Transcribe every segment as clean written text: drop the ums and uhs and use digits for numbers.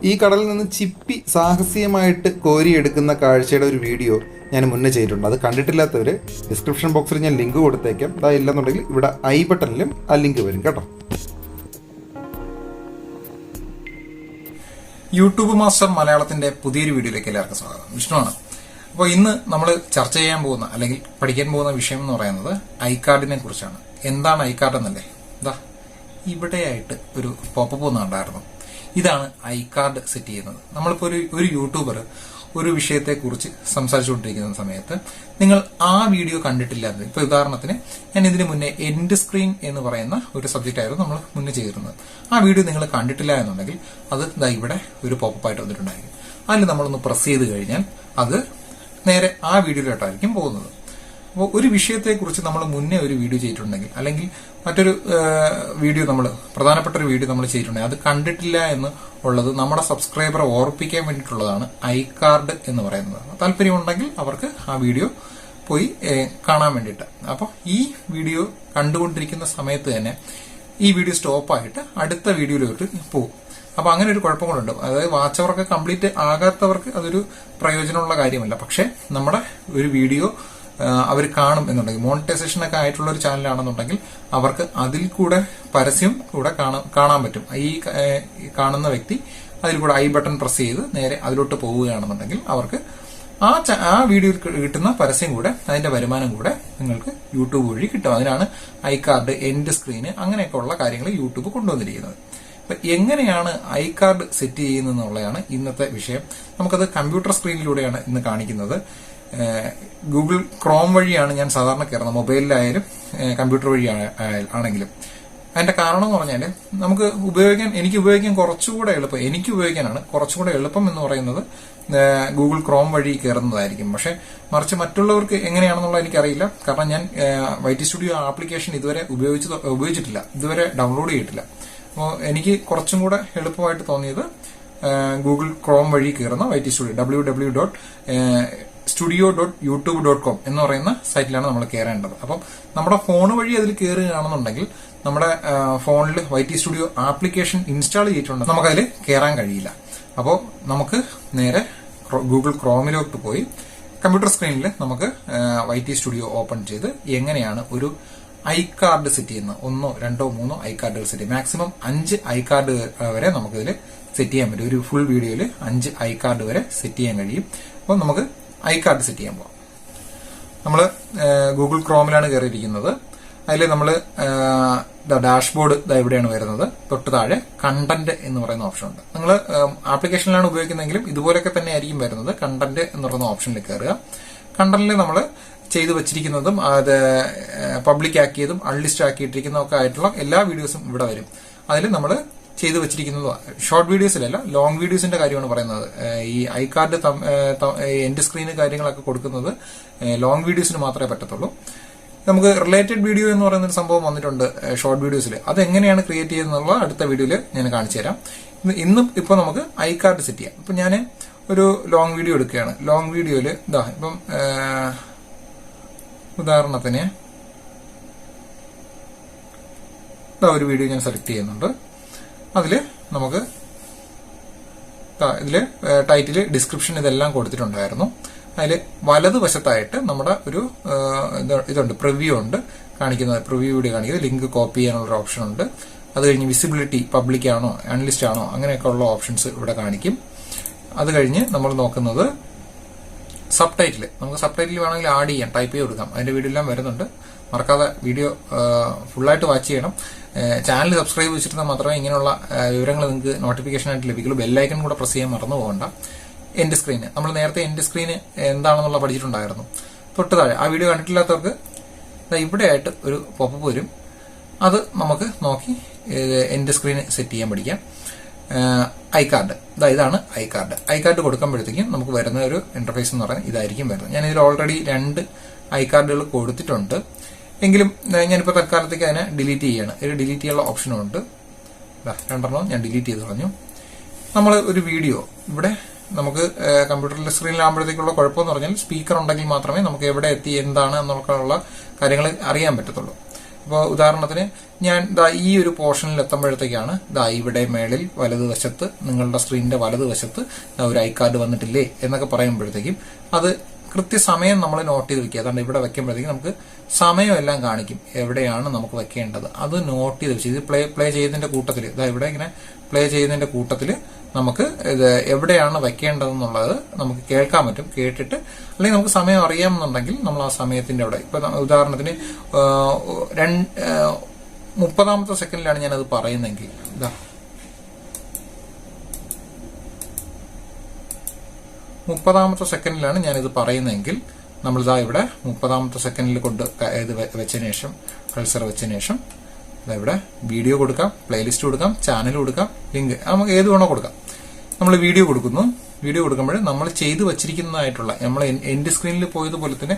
ഈ കടലിൽ നിന്ന് ചിപ്പി സാഹസികമായിട്ട് കോരിയെടുക്കുന്ന കാഴ്ചയുടെ ഒരു വീഡിയോ ഞാൻ മുന്നേ ചെയ്തിട്ടുണ്ട്. അത് കണ്ടിട്ടില്ലാത്തവർ ഡിസ്ക്രിപ്ഷൻ ബോക്സിൽ ഞാൻ ലിങ്ക് കൊടുത്തേക്കാം. അതാ ഇല്ലെന്നുണ്ടെങ്കിൽ ഇവിടെ ഐ ബട്ടണിലും ആ ലിങ്ക് വരും കേട്ടോ. യൂട്യൂബ് മാസ്റ്റർ മലയാളത്തിന്റെ പുതിയൊരു വീഡിയോയിലേക്ക് എല്ലാവർക്കും സ്വാഗതം. വിഷ്ണുവാണ്. അപ്പോൾ ഇന്ന് നമ്മൾ ചർച്ച ചെയ്യാൻ പോകുന്ന അല്ലെങ്കിൽ പഠിക്കാൻ പോകുന്ന വിഷയം എന്ന് പറയുന്നത് ഐ കാർഡിനെ കുറിച്ചാണ്. എന്താണ് ഐ കാർഡ് എന്നല്ലേ? ഇതാ ഇവിടെയായിട്ട് ഒരു പോപ്പപ്പ് ഉണ്ടായിരുന്നു. ഇതാണ് ഐ കാർഡ് സെറ്റ് ചെയ്യുന്നത്. നമ്മളിപ്പോൾ ഒരു യൂട്യൂബർ ഒരു വിഷയത്തെക്കുറിച്ച് സംസാരിച്ചുകൊണ്ടിരിക്കുന്ന സമയത്ത് നിങ്ങൾ ആ വീഡിയോ കണ്ടിട്ടില്ലാതെ, ഇപ്പൊ ഉദാഹരണത്തിന് ഞാൻ ഇതിന് മുന്നേ എൻഡ് സ്ക്രീൻ എന്ന് പറയുന്ന ഒരു സബ്ജക്റ്റ് ആയിരുന്നു നമ്മൾ മുന്നേ ചെയ്തിരുന്നത്. ആ വീഡിയോ നിങ്ങൾ കണ്ടിട്ടില്ല എന്നുണ്ടെങ്കിൽ അത് ഇവിടെ ഒരു പോപ്പപ്പ് ആയിട്ട് വന്നിട്ടുണ്ടായിരിക്കും. അതിൽ നമ്മളൊന്ന് പ്രസ് ചെയ്ത് കഴിഞ്ഞാൽ അത് നേരെ ആ വീഡിയോയിലോട്ടായിരിക്കും പോകുന്നത്. അപ്പോൾ ഒരു വിഷയത്തെക്കുറിച്ച് നമ്മൾ മുന്നേ ഒരു വീഡിയോ ചെയ്തിട്ടുണ്ടെങ്കിൽ അല്ലെങ്കിൽ മറ്റൊരു വീഡിയോ പ്രധാനപ്പെട്ട ഒരു വീഡിയോ നമ്മൾ ചെയ്തിട്ടുണ്ടെങ്കിൽ അത് കണ്ടിട്ടില്ല എന്ന് ഉള്ളത് നമ്മുടെ സബ്സ്ക്രൈബറെ ഓർപ്പിക്കാൻ വേണ്ടിയിട്ടുള്ളതാണ് ഐ കാർഡ് എന്ന് പറയുന്നത്. താല്പര്യമുണ്ടെങ്കിൽ അവർക്ക് ആ വീഡിയോ പോയി കാണാൻ വേണ്ടിയിട്ട്. അപ്പോൾ ഈ വീഡിയോ കണ്ടുകൊണ്ടിരിക്കുന്ന സമയത്ത് തന്നെ ഈ വീഡിയോ സ്റ്റോപ്പായിട്ട് അടുത്ത വീഡിയോയിലോട്ട് പോകും. അപ്പൊ അങ്ങനെ ഒരു കുഴപ്പം കൊണ്ടുണ്ട്. അതായത് വാച്ച് അവർക്ക് കംപ്ലീറ്റ് ആകാത്തവർക്ക് അതൊരു പ്രയോജനമുള്ള കാര്യമല്ല. പക്ഷെ നമ്മുടെ ഒരു വീഡിയോ അവർ കാണും എന്നുണ്ടെങ്കിൽ, മോണിറ്റൈസേഷൻ ഒക്കെ ആയിട്ടുള്ള ഒരു ചാനലാണെന്നുണ്ടെങ്കിൽ അവർക്ക് അതിൽ കൂടെ പരസ്യം കൂടെ കാണാൻ പറ്റും. ഈ കാണുന്ന വ്യക്തി അതിൽ കൂടെ ഐ ബട്ടൺ പ്രസ് ചെയ്ത് നേരെ അതിലോട്ട് പോവുകയാണെന്നുണ്ടെങ്കിൽ അവർക്ക് ആ വീഡിയോയിൽ കിട്ടുന്ന പരസ്യം കൂടെ അതിന്റെ വരുമാനം കൂടെ നിങ്ങൾക്ക് യൂട്യൂബ് വഴി കിട്ടും. അതിനാണ് ഐ കാർഡ്, എൻഡ് സ്ക്രീന് അങ്ങനെയൊക്കെ ഉള്ള കാര്യങ്ങൾ യൂട്യൂബ് കൊണ്ടുവന്നിരിക്കുന്നത്. അപ്പൊ എങ്ങനെയാണ് ഐ കാർഡ് സെറ്റ് ചെയ്യുന്നതെന്നുള്ളതാണ് ഇന്നത്തെ വിഷയം. നമുക്കത് കമ്പ്യൂട്ടർ സ്ക്രീനിലൂടെയാണ് ഇന്ന് കാണിക്കുന്നത്. ഗൂഗിൾ ക്രോം വഴിയാണ് ഞാൻ സാധാരണ കയറുന്നത്, മൊബൈലിലായാലും കമ്പ്യൂട്ടർ വഴി ആണെങ്കിലും. അതിന്റെ കാരണം എന്ന് പറഞ്ഞാൽ എനിക്ക് ഉപയോഗിക്കാൻ കുറച്ചുകൂടെ എളുപ്പം, എനിക്ക് ഉപയോഗിക്കാനാണ് കുറച്ചുകൂടെ എളുപ്പം എന്ന് പറയുന്നത് ഗൂഗിൾ ക്രോം വഴി കയറുന്നതായിരിക്കും. പക്ഷെ മറിച്ച് മറ്റുള്ളവർക്ക് എങ്ങനെയാണെന്നുള്ളത് എനിക്കറിയില്ല. കാരണം ഞാൻ വൈറ്റി സ്റ്റുഡിയോ ആപ്ലിക്കേഷൻ ഇതുവരെ ഉപയോഗിച്ചിട്ടില്ല, ഇതുവരെ ഡൗൺലോഡ് ചെയ്തിട്ടില്ല. അപ്പോൾ എനിക്ക് കുറച്ചും കൂടെ എളുപ്പമായിട്ട് തോന്നിയത് ഗൂഗിൾ ക്രോം വഴി കയറുന്ന വൈറ്റി സ്റ്റുഡിയോ www.studio.youtube.com എന്ന് പറയുന്ന സൈറ്റിലാണ് നമ്മൾ കയറേണ്ടത്. അപ്പം നമ്മുടെ ഫോൺ വഴി അതിൽ കയറുകയാണെന്നുണ്ടെങ്കിൽ നമ്മുടെ ഫോണിൽ വൈറ്റി സ്റ്റുഡിയോ ആപ്ലിക്കേഷൻ ഇൻസ്റ്റാൾ ചെയ്തിട്ടുണ്ട്, നമുക്കതിൽ കയറാൻ കഴിയില്ല. അപ്പോൾ നമുക്ക് നേരെ ഗൂഗിൾ ക്രോമിലോട്ട് പോയി കമ്പ്യൂട്ടർ സ്ക്രീനിൽ നമുക്ക് വൈറ്റി സ്റ്റുഡിയോ ഓപ്പൺ ചെയ്ത് എങ്ങനെയാണ് ഒരു ഐ കാർഡ് സെറ്റ് ചെയ്യുന്നത്, 1, 2, 3 ഐ കാർഡുകൾ സെറ്റ് ചെയ്യും. മാക്സിമം 5 ഐ കാർഡ് വരെ നമുക്കിതിൽ സെറ്റ് ചെയ്യാൻ പറ്റും. ഒരു ഫുൾ വീഡിയോയിൽ 5 ഐ കാർഡ് വരെ സെറ്റ് ചെയ്യാൻ കഴിയും. അപ്പോൾ നമുക്ക് ഐ കാർഡ് സെറ്റ് ചെയ്യാൻ പോകാം. നമ്മൾ ഗൂഗിൾ ക്രോമിലാണ് കയറിയിരിക്കുന്നത്. അതിൽ നമ്മൾ ഡാഷ്ബോർഡ് ഇവിടെയാണ് വരുന്നത്. തൊട്ട് താഴെ കണ്ടന്റ് എന്ന് പറയുന്ന ഓപ്ഷൻ ഉണ്ട്. നിങ്ങൾ ആപ്ലിക്കേഷനിലാണ് ഉപയോഗിക്കുന്നതെങ്കിലും ഇതുപോലൊക്കെ തന്നെ ആയിരിക്കും വരുന്നത്. കണ്ടന്റ് എന്ന് പറയുന്ന ഓപ്ഷനിൽ കയറുക. കണ്ടന്റിൽ നമ്മൾ ചെയ്തു വെച്ചിരിക്കുന്നതും അത് പബ്ലിക് ആക്കിയതും അൺലിസ്റ്റ് ആക്കിയിട്ടിരിക്കുന്നതൊക്കെ ആയിട്ടുള്ള എല്ലാ വീഡിയോസും ഇവിടെ വരും. അതിൽ നമ്മൾ ചെയ്തു വെച്ചിരിക്കുന്നത് ഷോർട്ട് വീഡിയോസിലല്ല, ലോങ് വീഡിയോസിന്റെ കാര്യമാണ് പറയുന്നത്. ഈ ഐ കാർഡ് എൻഡ് സ്ക്രീന് കാര്യങ്ങളൊക്കെ കൊടുക്കുന്നത് ലോങ് വീഡിയോസിന് മാത്രമേ പറ്റത്തുള്ളൂ. നമുക്ക് റിലേറ്റഡ് വീഡിയോ എന്ന് പറയുന്ന ഒരു സംഭവം വന്നിട്ടുണ്ട് ഷോർട്ട് വീഡിയോസിൽ. അത് എങ്ങനെയാണ് ക്രിയേറ്റ് ചെയ്യുന്നത് അടുത്ത വീഡിയോയിൽ ഞാൻ കാണിച്ചു തരാം. ഇന്നും ഇപ്പൊ നമുക്ക് ഐ കാർഡ് സെറ്റ് ചെയ്യാം. ഇപ്പൊ ഞാൻ ഒരു ലോങ് വീഡിയോ എടുക്കുകയാണ്. ലോങ് വീഡിയോയിൽ ഇപ്പം ഉദാഹരണത്തിന് ഒരു വീഡിയോ ഞാൻ സെലക്ട് ചെയ്യുന്നുണ്ട്. അതില് നമുക്ക് ഇതില് ടൈറ്റില്, ഡിസ്ക്രിപ്ഷൻ ഇതെല്ലാം കൊടുത്തിട്ടുണ്ടായിരുന്നു. അതിൽ വലതുവശത്തായിട്ട് നമ്മുടെ ഒരു ഇതുണ്ട്, പ്രിവ്യൂ ഉണ്ട് കാണിക്കുന്നത്. പ്രിവ്യൂ വീഡിയോ കാണിക്കുന്നത്, ലിങ്ക് കോപ്പി ചെയ്യാനുള്ള ഓപ്ഷൻ ഉണ്ട്. അത് കഴിഞ്ഞ് വിസിബിലിറ്റി, പബ്ലിക് ആണോ അൺലിസ്റ്റ് ആണോ അങ്ങനെയൊക്കെ ഉള്ള ഓപ്ഷൻസ് ഇവിടെ കാണിക്കും. അത് കഴിഞ്ഞ് നമ്മൾ നോക്കുന്നത് സബ് ടൈറ്റിൽ. നമുക്ക് സബ് ടൈറ്റിൽ വേണമെങ്കിൽ ആഡ് ചെയ്യാം, ടൈപ്പ് ചെയ്ത് കൊടുക്കാം. അതിന്റെ വീഡിയോ എല്ലാം വരുന്നുണ്ട്. മറക്കാതെ വീഡിയോ ഫുള്ളായിട്ട് വാച്ച് ചെയ്യണം. ചാനൽ സബ്സ്ക്രൈബ് വെച്ചിരുന്നാൽ മാത്രമേ ഇങ്ങനെയുള്ള വിവരങ്ങൾ നിങ്ങൾക്ക് നോട്ടിഫിക്കേഷൻ ആയിട്ട് ലഭിക്കുള്ളൂ. ബെല്ലൈക്കൺ കൂടെ പ്രസ് ചെയ്യാൻ മറന്നു പോകണ്ട. എൻഡ് സ്ക്രീന് നമ്മൾ നേരത്തെ എൻഡ് സ്ക്രീന് എന്താണെന്നുള്ള പഠിച്ചിട്ടുണ്ടായിരുന്നു. തൊട്ട് താഴെ ആ വീഡിയോ കണ്ടിട്ടില്ലാത്തവർക്ക് ഇവിടെയായിട്ട് ഒരു പോപ്പപ്പ് വരും. അത് നമുക്ക് നോക്കി എൻഡ് സ്ക്രീന് സെറ്റ് ചെയ്യാൻ പഠിക്കാം. ഐ കാർഡ്, ഇതാണ് ഐ കാർഡ്. ഐ കാർഡ് കൊടുക്കുമ്പോഴത്തേക്കും നമുക്ക് വരുന്ന ഒരു ഇന്റർഫേസ് എന്ന് പറയുന്നത് ഇതായിരിക്കും വരുന്നത്. ഞാൻ ഇതിൽ ഓൾറെഡി 2 ഐ കാർഡുകൾ കൊടുത്തിട്ടുണ്ട്. എങ്കിലും ഞാനിപ്പോൾ തൽക്കാലത്തേക്ക് അതിനെ ഡിലീറ്റ് ചെയ്യാണ്. ഒരു ഡിലീറ്റ് ചെയ്യാനുള്ള ഓപ്ഷനും ഉണ്ട്. 2 ഞാൻ ഡിലീറ്റ് ചെയ്ത് കളഞ്ഞു. നമ്മൾ ഒരു വീഡിയോ ഇവിടെ നമുക്ക് കമ്പ്യൂട്ടറിലെ സ്ക്രീനിലാകുമ്പോഴത്തേക്കുള്ള കുഴപ്പമെന്ന് പറഞ്ഞാൽ സ്പീക്കർ ഉണ്ടെങ്കിൽ മാത്രമേ നമുക്ക് എവിടെ എത്തി എന്താണ് എന്നുള്ള കാര്യങ്ങൾ അറിയാൻ പറ്റത്തുള്ളൂ. അപ്പോൾ ഉദാഹരണത്തിന് ഞാൻ ഈ ഒരു പോർഷനിൽ എത്തുമ്പോഴത്തേക്കാണ് ഇവിടെ മേളിൽ വലതുവശത്ത് നിങ്ങളുടെ സ്ക്രീനിന്റെ വലതുവശത്ത് ഒരു ഐ കാർഡ് വന്നിട്ടില്ലേ എന്നൊക്കെ പറയുമ്പോഴത്തേക്കും അത് കൃത്യസമയം നമ്മൾ നോട്ട് ചെയ്ത് വെക്കുക. അതാണ് ഇവിടെ വെക്കുമ്പോഴത്തേക്കും നമുക്ക് സമയം എല്ലാം കാണിക്കും എവിടെയാണ് നമുക്ക് വെക്കേണ്ടത്. അത് നോട്ട് ചെയ്ത് വെച്ച് ഇത് പ്ലേ ചെയ്യുന്നതിന്റെ കൂട്ടത്തിൽ ഇവിടെ ഇങ്ങനെ പ്ലേ ചെയ്യുന്നതിന്റെ കൂട്ടത്തിൽ നമുക്ക് ഇത് എവിടെയാണ് വെക്കേണ്ടതെന്നുള്ളത് നമുക്ക് കേൾക്കാൻ പറ്റും. കേട്ടിട്ട് അല്ലെങ്കിൽ നമുക്ക് സമയം അറിയാമെന്നുണ്ടെങ്കിൽ നമ്മൾ ആ സമയത്തിന്റെ അവിടെ ഇപ്പൊ ഉദാഹരണത്തിന് 30ാമത്തെ സെക്കൻഡിലാണ് ഞാനത് പറയുന്നെങ്കിൽ 30ാമത്തെ സെക്കൻഡിലാണ് ഞാനിത് പറയുന്നതെങ്കിൽ നമ്മൾ ഇവിടെ 30ാമത്തെ സെക്കൻഡിൽ കൊണ്ട് ഇത് വെച്ചതിന് ശേഷം കൾസർ വെച്ചതിന് ശേഷം ഇവിടെ വീഡിയോ കൊടുക്കാം, പ്ലേലിസ്റ്റ് കൊടുക്കാം, ചാനൽ കൊടുക്കാം, ലിങ്ക് നമുക്ക് ഏത് വേണോ കൊടുക്കാം. നമ്മൾ വീഡിയോ കൊടുക്കുന്നു. വീഡിയോ കൊടുക്കുമ്പോൾ നമ്മൾ ചെയ്തു വച്ചിരിക്കുന്നതായിട്ടുള്ള നമ്മൾ എൻഡ് സ്ക്രീനിൽ പോയതുപോലെ തന്നെ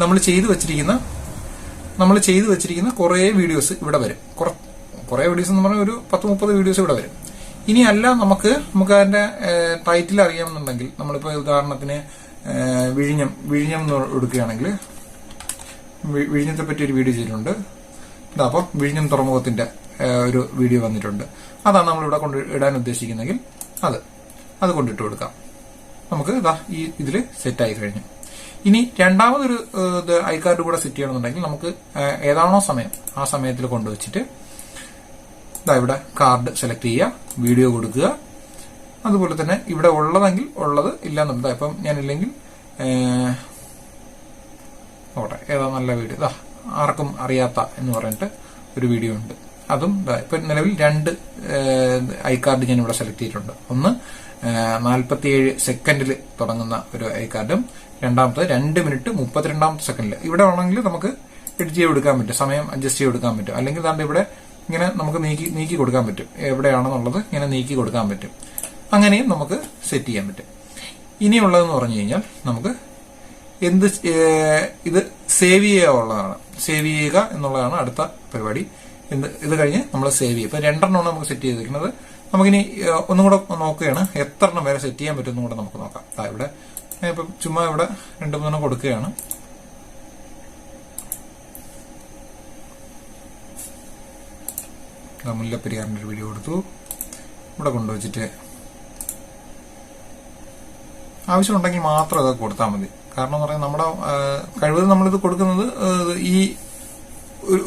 നമ്മൾ ചെയ്തു വച്ചിരിക്കുന്ന കുറെ വീഡിയോസ് ഇവിടെ വരും. കുറെ വീഡിയോസ് എന്ന് പറഞ്ഞാൽ ഒരു 10-30 വീഡിയോസ് ഇവിടെ വരും. ഇനിയല്ല നമുക്ക് അതിന്റെ ടൈറ്റിൽ അറിയാമെന്നുണ്ടെങ്കിൽ നമ്മളിപ്പോ ഉദാഹരണത്തിന് വിഴിഞ്ഞം എന്ന് എടുക്കുകയാണെങ്കിൽ വിഴിഞ്ഞത്തെ പറ്റി ഒരു വീഡിയോ ചെയ്തിട്ടുണ്ട്. അപ്പോൾ വിഴിഞ്ഞം തുറമുഖത്തിന്റെ ഒരു വീഡിയോ വന്നിട്ടുണ്ട്. അതാണ് നമ്മളിവിടെ കൊണ്ട് ഇടാൻ ഉദ്ദേശിക്കുന്നെങ്കിൽ അത് കൊണ്ടിട്ട് കൊടുക്കാം. നമുക്ക് ഇതിൽ സെറ്റായി കഴിഞ്ഞു. ഇനി രണ്ടാമതൊരു ഐ കാർഡ് കൂടെ സെറ്റ് ചെയ്യണമെന്നുണ്ടെങ്കിൽ നമുക്ക് ഏതാണോ സമയം ആ സമയത്തിൽ കൊണ്ടുവച്ചിട്ട് ഇവിടെ കാർഡ് സെലക്ട് ചെയ്യുക, വീഡിയോ കൊടുക്കുക. അതുപോലെ തന്നെ ഇവിടെ ഉള്ളതെങ്കിൽ ഉള്ളത് ഇല്ലാന്നുണ്ട്. ഇപ്പം ഞാനില്ലെങ്കിൽ നോട്ടെ ഏതാ നല്ല വീഡിയോ ആർക്കും അറിയാത്ത എന്ന് പറഞ്ഞിട്ട് ഒരു വീഡിയോ ഉണ്ട്. അതും ഇപ്പൊ നിലവിൽ 2 ഐ കാർഡ് ഞാൻ ഇവിടെ സെലക്ട് ചെയ്തിട്ടുണ്ട്. ഒന്ന് 47 സെക്കൻഡിൽ തുടങ്ങുന്ന ഒരു ഐ കാർഡും രണ്ടാമത്തെ 2 മിനിറ്റ് 32ാമത്തെ സെക്കൻഡിൽ. ഇവിടെ വേണമെങ്കിൽ നമുക്ക് എഡിറ്റ് ചെയ്ത് കൊടുക്കാൻ പറ്റും, സമയം അഡ്ജസ്റ്റ് ചെയ്ത് കൊടുക്കാൻ പറ്റും. അല്ലെങ്കിൽ താണ്ട് ഇവിടെ ഇങ്ങനെ നമുക്ക് നീക്കി കൊടുക്കാൻ പറ്റും. എവിടെയാണെന്നുള്ളത് ഇങ്ങനെ നീക്കി കൊടുക്കാൻ പറ്റും. അങ്ങനെയും നമുക്ക് സെറ്റ് ചെയ്യാൻ പറ്റും. ഇനിയുള്ളതെന്ന് പറഞ്ഞു കഴിഞ്ഞാൽ നമുക്ക് ഇത് സേവ് ചെയ്യാനുള്ളതാണ്. സേവ് ചെയ്യുക എന്നുള്ളതാണ് അടുത്ത പരിപാടി. ഇത് കഴിഞ്ഞ് നമ്മൾ സേവ് ചെയ്യും. ഇപ്പൊ 2 നമുക്ക് സെറ്റ് ചെയ്തിരിക്കുന്നത്. നമുക്കിനി ഒന്നും കൂടെ നോക്കുകയാണ് എത്ര എണ്ണം വരെ സെറ്റ് ചെയ്യാൻ പറ്റും കൂടെ നമുക്ക് നോക്കാം. ഇവിടെ ഇപ്പം ചുമ്മാ ഇവിടെ 2-3 കൊടുക്കുകയാണ്. മുല്ലപ്പെരിയാറിന്റെ ഒരു വീഡിയോ കൊടുത്തു. ഇവിടെ കൊണ്ടുവച്ചിട്ട് ആവശ്യമുണ്ടെങ്കിൽ മാത്രം അതൊക്കെ കൊടുത്താൽ മതി. കാരണം എന്ന് പറഞ്ഞാൽ നമ്മുടെ കഴിവതും നമ്മളിത് കൊടുക്കുന്നത് ഈ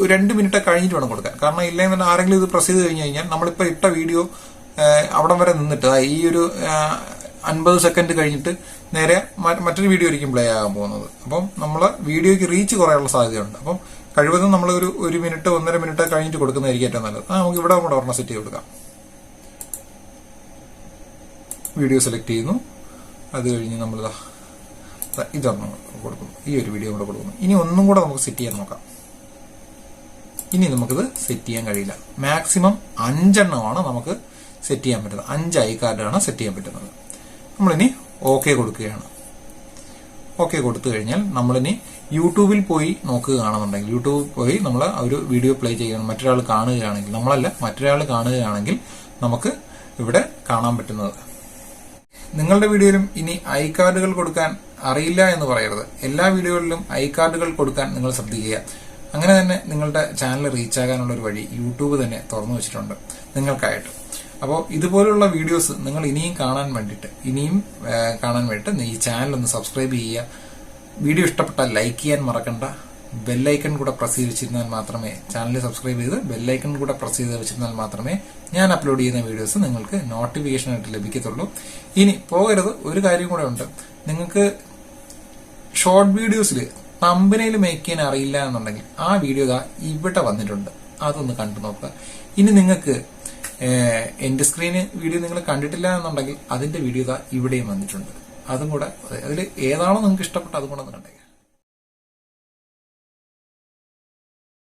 2 മിനിറ്റ് കഴിഞ്ഞിട്ട് വേണം കൊടുക്കാൻ. കാരണം ഇല്ലെങ്കിൽ തന്നെ ആരെങ്കിലും ഇത് പ്രസ് ചെയ്ത് കഴിഞ്ഞാൽ നമ്മളിപ്പോ ഇട്ട വീഡിയോ അവിടം വരെ നിന്നിട്ട് ഈ ഒരു 50 സെക്കൻഡ് കഴിഞ്ഞിട്ട് നേരെ മറ്റൊരു വീഡിയോ ആയിരിക്കും പ്ലേ ആകാൻ പോകുന്നത്. അപ്പം നമ്മളെ വീഡിയോയ്ക്ക് റീച്ച് കുറയാനുള്ള സാധ്യതയുണ്ട്. അപ്പം കഴിവതും നമ്മൾ ഒരു 1 മിനിറ്റ് 1.5 മിനിറ്റ് കഴിഞ്ഞിട്ട് കൊടുക്കുന്നതായിരിക്കും ഏറ്റവും നല്ലത്. നമുക്ക് ഇവിടെ കൂടെ ഒരെണ്ണം സെറ്റ് ചെയ്ത് കൊടുക്കാം. വീഡിയോ സെലക്ട് ചെയ്യുന്നു. അത് കഴിഞ്ഞ് നമ്മൾ ഇതൊന്നും കൊടുക്കുന്നു. ഈ ഒരു വീഡിയോ കൂടെ കൊടുക്കുന്നു. ഇനി ഒന്നും കൂടെ നമുക്ക് സെറ്റ് ചെയ്യാൻ നോക്കാം. ഇനി നമുക്കിത് സെറ്റ് ചെയ്യാൻ കഴിയില്ല. മാക്സിമം 5 എണ്ണമാണ് നമുക്ക് സെറ്റ് ചെയ്യാൻ പറ്റുന്നത്. 5 ഐ കാർഡാണ് സെറ്റ് ചെയ്യാൻ പറ്റുന്നത്. നമ്മളിനി ഓക്കെ കൊടുക്കുകയാണ്. ഓക്കെ കൊടുത്തു കഴിഞ്ഞാൽ നമ്മളിനി യൂട്യൂബിൽ പോയി നോക്കുകയാണെന്നുണ്ടെങ്കിൽ യൂട്യൂബിൽ പോയി നമ്മൾ ഒരു വീഡിയോ പ്ലേ ചെയ്യണം. മറ്റൊരാൾ കാണുകയാണെങ്കിൽ, നമ്മളല്ല മറ്റൊരാൾ കാണുകയാണെങ്കിൽ നമുക്ക് ഇവിടെ കാണാൻ പറ്റുന്നത്. നിങ്ങളുടെ വീഡിയോയിലും ഇനി ഐ കാർഡുകൾ കൊടുക്കാൻ അറിയില്ല എന്ന് പറയരുത്. എല്ലാ വീഡിയോകളിലും ഐ കാർഡുകൾ കൊടുക്കാൻ നിങ്ങൾ ശ്രദ്ധിക്കുക. അങ്ങനെ തന്നെ നിങ്ങളുടെ ചാനൽ റീച്ച് ആകാനുള്ള ഒരു വഴി യൂട്യൂബ് തന്നെ തുറന്നു വെച്ചിട്ടുണ്ട് നിങ്ങൾക്കായിട്ട്. അപ്പോൾ ഇതുപോലുള്ള വീഡിയോസ് നിങ്ങൾ ഇനിയും കാണാൻ വേണ്ടിയിട്ട് ഈ ചാനൽ ഒന്ന് സബ്സ്ക്രൈബ് ചെയ്യുക. വീഡിയോ ഇഷ്ടപ്പെട്ടാൽ ലൈക്ക് ചെയ്യാൻ മറക്കണ്ട. ബെല്ലൈക്കൺ കൂടെ പ്രസ് ചെയ്ത് വെച്ചിരുന്നാൽ മാത്രമേ ചാനൽ സബ്സ്ക്രൈബ് ചെയ്ത് ബെല്ലൈക്കൺ കൂടെ പ്രസ് ചെയ്ത് വെച്ചിരുന്നാൽ മാത്രമേ ഞാൻ അപ്ലോഡ് ചെയ്യുന്ന വീഡിയോസ് നിങ്ങൾക്ക് നോട്ടിഫിക്കേഷൻ ആയിട്ട് ലഭിക്കത്തുള്ളൂ. ഇനി പോകരുത്, ഒരു കാര്യം കൂടെ ഉണ്ട്. നിങ്ങൾക്ക് ഷോർട്ട് വീഡിയോസിൽ തമ്പനയിൽ മേക്ക് ചെയ്യാൻ അറിയില്ല എന്നുണ്ടെങ്കിൽ ആ വീഡിയോ ഇവിടെ വന്നിട്ടുണ്ട്. അതൊന്ന് കണ്ടു നോക്കുക. ഇനി നിങ്ങൾക്ക് എൻഡ് സ്ക്രീന് വീഡിയോ നിങ്ങൾ കണ്ടിട്ടില്ല എന്നുണ്ടെങ്കിൽ അതിന്റെ വീഡിയോ ഇവിടെയും വന്നിട്ടുണ്ട്. അതും കൂടെ അതിൽ ഏതാണോ നിങ്ങൾക്ക് ഇഷ്ടപ്പെട്ട അതും കൂടെ ഒന്ന് കണ്ടേക്കുക.